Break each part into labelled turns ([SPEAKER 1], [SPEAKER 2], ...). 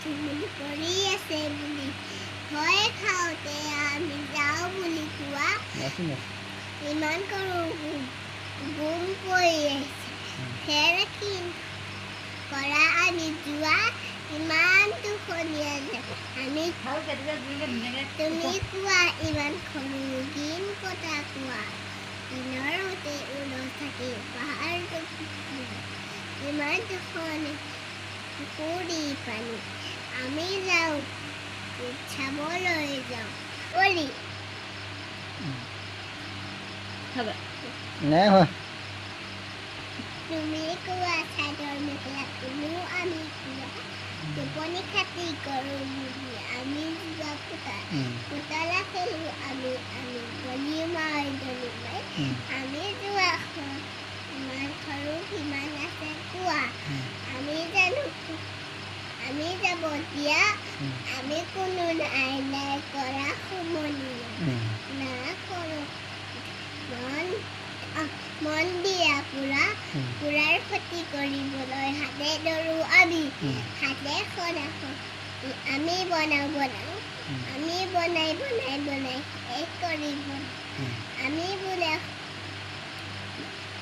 [SPEAKER 1] ঝুমুলি কৰি আছে বুলি ভয় খাওঁতে আমি যাওঁ বুলি কোৱা ইমান কৰোঁ গুম কৰি আহিছে ফেৰ কৰা আমি যোৱা ইমান দুখনীয়া আমি তুমি কোৱা ইমান সৰু দিন কথা কোৱা দিনৰ সৈতে উলহ থাকি পাহাৰটো ইমান দুখনি পুখুৰী পানী আমি যাওঁ চাবলৈ যাওঁ কৰি তুমি কোৱা চাদৰ মেখেলা তুমিও আমি কোৱা টোপনি খাতি কৰোঁ বুলি আমি যোৱা পুতলা খেলোঁ আমি গলি মাই আমি যোৱা ইমান সৰু কিমান আছে কোৱা আমি জানো আমি যাব দিয়া আমি কোনো নাই কৰা সমনি না কৰোঁ মন দিয়া পুৰাৰ ক্ষতি কৰিবলৈ হাতে ধৰোঁ আমি হাতে আমি বনাওঁ আমি বনাই এক কৰি আমি বোলে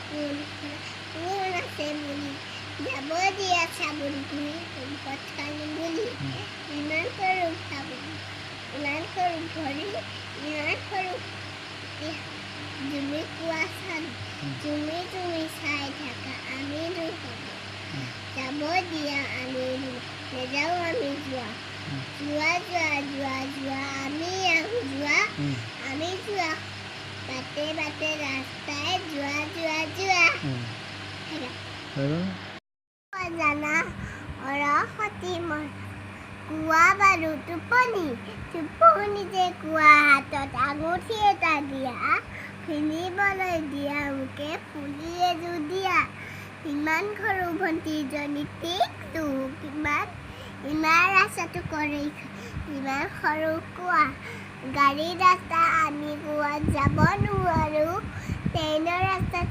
[SPEAKER 1] কোন আছে বুলি যাব দিয়া চাবোন সম্পদ খালি বুলি ইমান কৰোঁ চাবোন ইমান কৰোঁ ভৰি ইমান কৰোঁ তুমি কোৱা চান তুমি চাই থাকা আমি যাব দিয়া আমি নেযাওঁ আমি যোৱা আমি আহোঁ আমি যোৱা বাটে ৰাস্তাই যোৱা জানা অৰসতী কোৱা বাৰু টোপনি যে কোৱা হাতত আঙুঠি এটা দিয়া পিন্ধিবলৈ দিয়া মোকে ফুলি এযোৰ দিয়া ইমান সৰু ভণ্টিজনী টিকটো ইমান ৰাস্তাটো কৰি ইমান সৰু কোৱা গাড়ী ৰাস্তা আমি কোৱাত যাব নোৱাৰোঁ ট্ৰেইনৰ ৰাস্তাত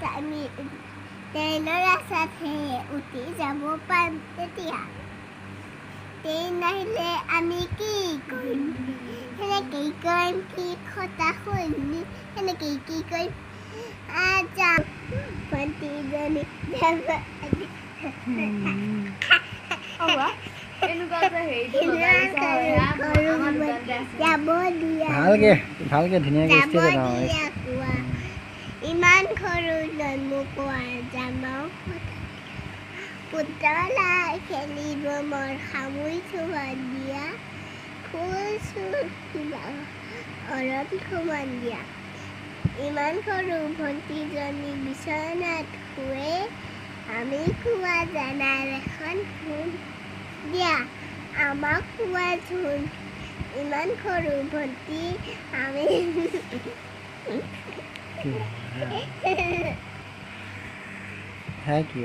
[SPEAKER 1] উঠি যাব পাৰিম তেতিয়া ট্ৰেইন নাহিলে আমি কি কৰিম সেনেকেই কৰিম কি কথা শুনি সেনেকেই কি কৰিম যাম ভণ্টিজনী
[SPEAKER 2] ভালকে ধুনীয়াকে
[SPEAKER 1] ইমান সৰু জন্ম কোৱা যামাও পুতলা খেলিব মোৰ সামৰি থোৱা দিয়া ফুল অৰণ সুমন দিয়া ইমান সৰু ভণ্টিজনী বিচনাত শুৱে আমি খোৱা দানাৰ এখন ফুল দিয়া আমাক খোৱা ঝোল ইমান সৰু ভণ্টি আমি
[SPEAKER 2] কি